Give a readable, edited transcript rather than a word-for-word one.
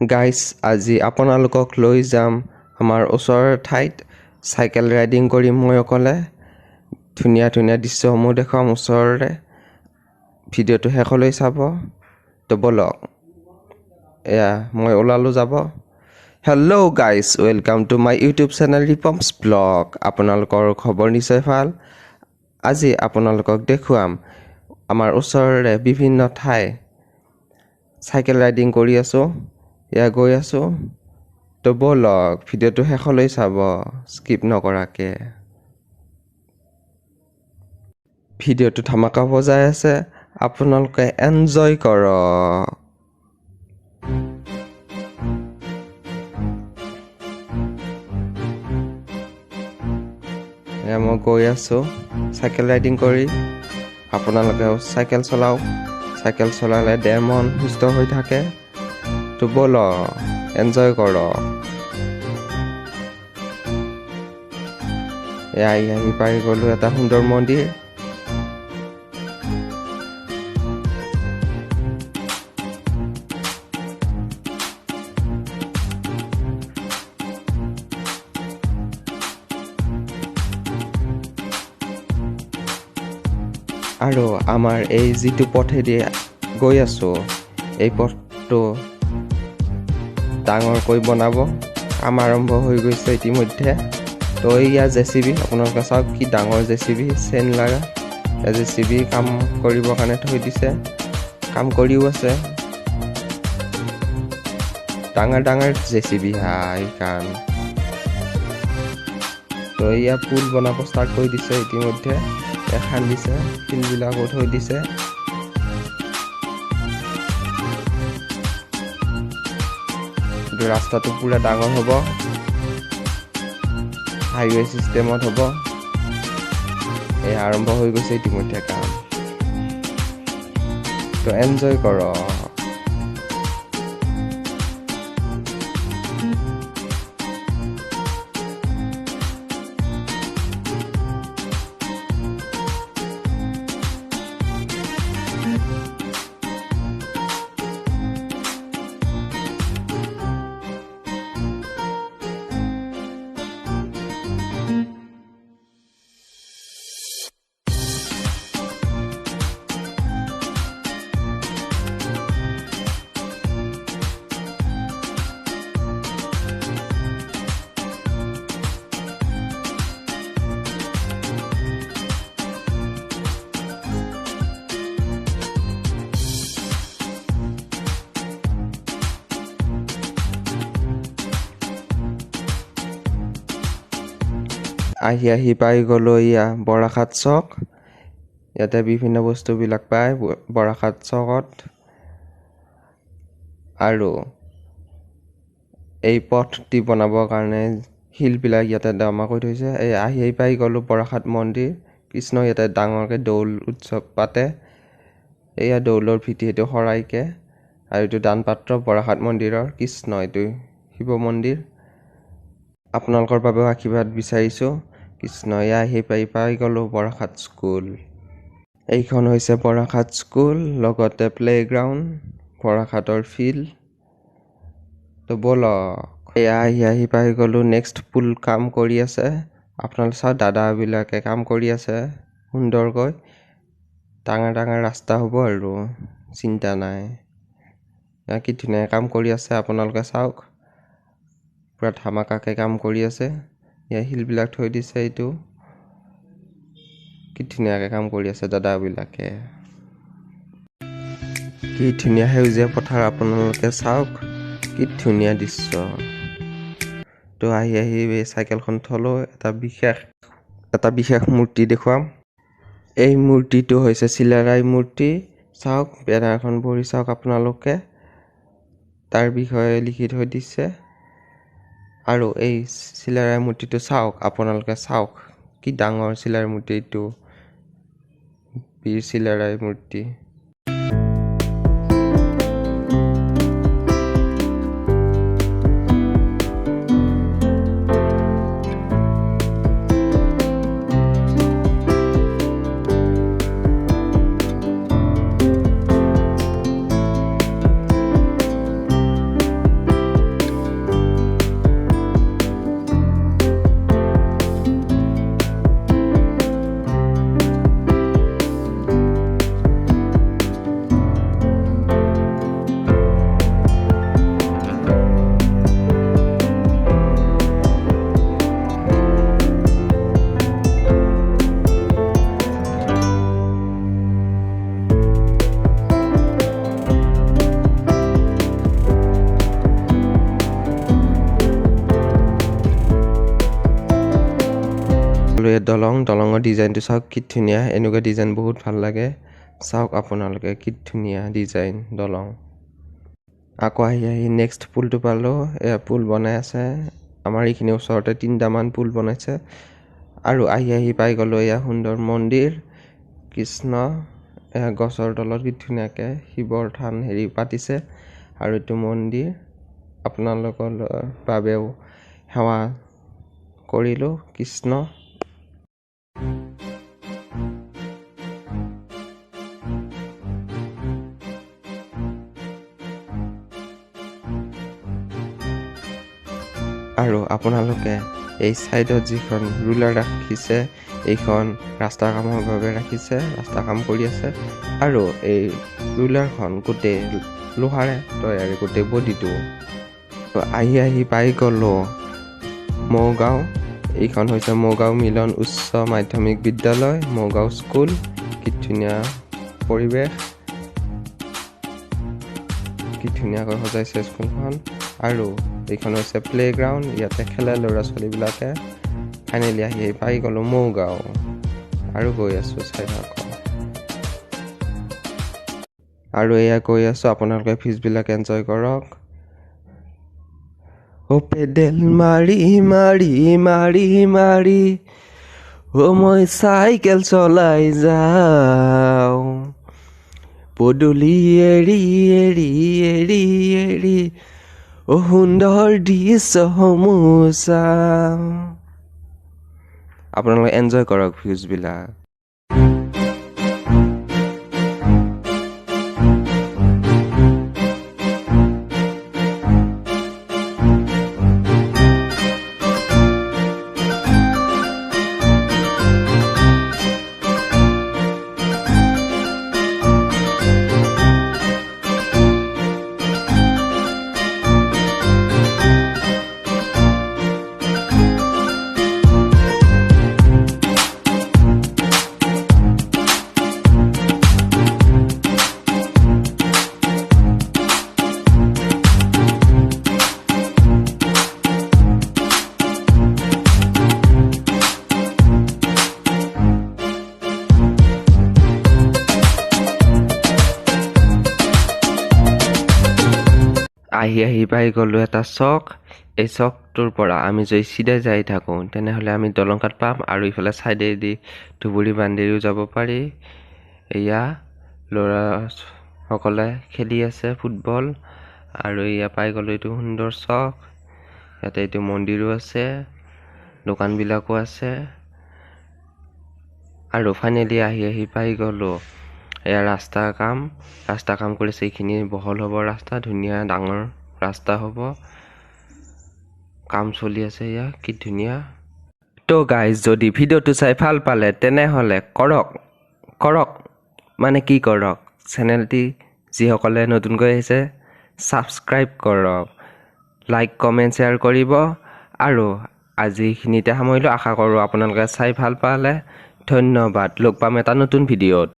guys আজি আপোনালোকক লৈ যাম আমাৰ ওচৰৰ ঠাইত চাইকেল ৰাইডিং কৰি মই অকলে ধুনীয়া ধুনীয়া দৃশ্যসমূহ দেখুৱাম ওচৰৰে ভিডিঅ'টো শেষলৈ চাব তো বলক এয়া মই ওলালোঁ যাব hello' guys welcome to my YouTube channel ৰিপমছ ব্লগ আপোনালোকৰ খবৰ নিশ্চয় ভাল আজি আপোনালোকক দেখুৱাম আমাৰ ওচৰৰে বিভিন্ন ঠাই চাইকেল ৰাইডিং কৰি আছোঁ এয়া গৈ আছোঁ তো বলক ভিডিঅ'টো শেষলৈ চাব স্কিপ নকৰাকৈ ভিডিঅ'টো ধামাকা বজাই আছে আপোনালোকে এনজয় কৰক এয়া মই গৈ আছোঁ চাইকেল ৰাইডিং কৰি আপোনালোকেও চাইকেল চলাওক চাইকেল চলালে দেহ মন সুস্থ হৈ থাকে তো বলক এনজয় কৰক এয়া আহি পাই গ'লোঁ এটা সুন্দৰ মন্দিৰ আৰু আমাৰ এই যিটো পথেদি গৈ আছোঁ এই পথটো ডাঙৰকৈ বনাব কাম আৰম্ভ হৈ গৈছে ইতিমধ্যে তো এয়া জেচিবি আপোনালোকে চাওক কি ডাঙৰ জেচিবি চেন লাগা জেচিবি কাম কৰিবৰ কাৰণে থৈ দিছে কাম কৰিও আছে ডাঙৰ ডাঙৰ জেচিবি হাই কাম তো এয়া পুল বনাব ষ্টাৰ্ট কৰি দিছে ইতিমধ্যে খান্দিছে শিলবিলাকো থৈ দিছে ৰাস্তাটো পুৰা ডাঙৰ হ'ব হাইৱে চিষ্টেমত হ'ব এই আৰম্ভ হৈ গৈছে ইতিমধ্যে কাম তো এনজয় কৰক আহি পাই গ'লোঁ এয়া বৰাঘাট চক ইয়াতে বিভিন্ন বস্তুবিলাক পায় বৰাঘাট চকত আৰু এই পথটি বনাবৰ কাৰণে শিলবিলাক ইয়াতে জমা কৰি থৈছে এই আহি পাই গ'লোঁ বৰাঘাট মন্দিৰ কৃষ্ণ ইয়াতে ডাঙৰকৈ দৌল উৎসৱ পাতে এয়া দৌলৰ ভীতি এইটো শৰাইকৈ আৰু এইটো দানপাত্ৰ বৰাঘাট মন্দিৰৰ কৃষ্ণ এইটো শিৱ মন্দিৰ আপোনালোকৰ বাবেও আশীৰ্বাদ বিচাৰিছোঁ কৃষ্ণ এয়া আহি পাই গ'লোঁ বৰাঘাট স্কুল এইখন হৈছে বৰাঘাট স্কুল লগতে প্লে'গ্ৰাউণ্ড বৰাঘাটৰ ফিল্ড তো বলক এয়া আহি পাই গ'লোঁ নেক্সট পুল কাম কৰি আছে আপোনালোকে চাওক দাদাবিলাকে কাম কৰি আছে সুন্দৰকৈ ডাঙৰ ডাঙৰ ৰাস্তা হ'ব আৰু চিন্তা নাই কি ধুনীয়া কাম কৰি আছে আপোনালোকে চাওক পুৰা ধামাকাকৈ কাম কৰি আছে ইয়াৰ শিলবিলাক থৈ দিছে এইটো কি ধুনীয়াকৈ কাম কৰি আছে দাদাবিলাকে কি ধুনীয়া সেউজীয়া পথাৰ আপোনালোকে চাওক কি ধুনীয়া দৃশ্য তো আহি এই চাইকেলখন থলোঁ এটা বিশেষ মূৰ্তি দেখুৱাম এই মূৰ্তিটো হৈছে চিলাৰায় মূৰ্তি চাওক বেনাৰখন পঢ়ি চাওক আপোনালোকে তাৰ বিষয়ে লিখি থৈ দিছে আৰু এই চিলাৰায় মূৰ্তিটো চাওক আপোনালোকে চাওক কি ডাঙৰ চিলাৰায় মূৰ্তি এইটো বীৰ চিলাৰায় মূৰ্তি দলঙৰ ডিজাইনটো চাওক কি ধুনীয়া এনেকুৱা ডিজাইন বহুত ভাল লাগে চাওক আপোনালোকে কি ধুনীয়া ডিজাইন দলং আকৌ আহি নেক্সট পুলটো পালোঁ এয়া পুল বনাই আছে আমাৰ এইখিনি ওচৰতে 3টামান পুল বনাইছে আৰু আহি পাই গ'লোঁ এয়া সুন্দৰ মন্দিৰ কৃষ্ণ এয়া গছৰ তলত কি ধুনীয়াকৈ শিৱৰ থান পাতিছে আৰু এইটো মন্দিৰ আপোনালোকৰ বাবেও সেৱা কৰিলোঁ কৃষ্ণ আৰু আপোনালোকে এই চাইডত যিখন ৰুলাৰ ৰাখিছে এইখন ৰাস্তা কামৰ বাবে ৰাখিছে ৰাস্তা কাম কৰি আছে আৰু এই ৰুলাৰখন গোটেই লোহাৰে তৈয়াৰী গোটেই বডিটো আহি পাই গ'লোঁ মৌগাঁও এইখন হৈছে মৌগাঁও মিলন উচ্চ মাধ্যমিক বিদ্যালয় মৌগাঁও স্কুল কি ধুনীয়া পৰিৱেশ কি ধুনীয়াকৈ সজাইছে স্কুলখন আৰু এইখন হৈছে প্লেগ্ৰাউণ্ড ইয়াতে খেলে ল'ৰা ছোৱালীবিলাকে ফাইনেলি আহি পাই গ'লোঁ মৌগাঁও আৰু গৈ আছোঁ চাই থাকক আৰু এয়া গৈ আছোঁ আপোনালোকে ফিজবিলাক এনজয় কৰক পেডেল মাৰি মাৰি মাৰি মাৰি মই চাইকেল চলাই যাওঁ পদূলি এৰি এৰি এৰি এৰি সুন্দৰ দৃশ্যসমূহ চাওঁ আপোনালোকে এনজয় কৰক ভিউজবিলাক আহি পাই গ'লোঁ এটা চক এই চকটোৰ পৰা আমি যদি চিধা যাই থাকোঁ তেনেহ'লে আমি দলংঘাট পাম আৰু ইফালে চাইডেদি ধুবুৰী বান্ধেৰিও যাব পাৰি এয়া ল'ৰাসকলে খেলি আছে ফুটবল আৰু এয়া পাই গ'লোঁ এইটো সুন্দৰ চক ইয়াতে এইটো মন্দিৰো আছে দোকানবিলাকো আছে আৰু ফাইনেলি আহি পাই গ'লোঁ এয়া ৰাস্তা কাম কৰিছে এইখিনি বহল হ'ব ৰাস্তা ধুনীয়া ডাঙৰ ৰাস্তা হ'ব কাম চলি আছে এয়া কি ধুনীয়া তো গাইজ যদি ভিডিঅ'টো চাই ভাল পালে তেনেহ'লে কৰক মানে কি কৰক চেনেলটি যিসকলে নতুনকৈ আহিছে ছাবস্ক্ৰাইব কৰক লাইক কমেণ্ট শ্বেয়াৰ কৰিব আৰু আজি এইখিনিতে সামৰিলোঁ আশা কৰোঁ আপোনালোকে চাই ভাল পালে ধন্যবাদ লগ পাম এটা নতুন ভিডিঅ'ত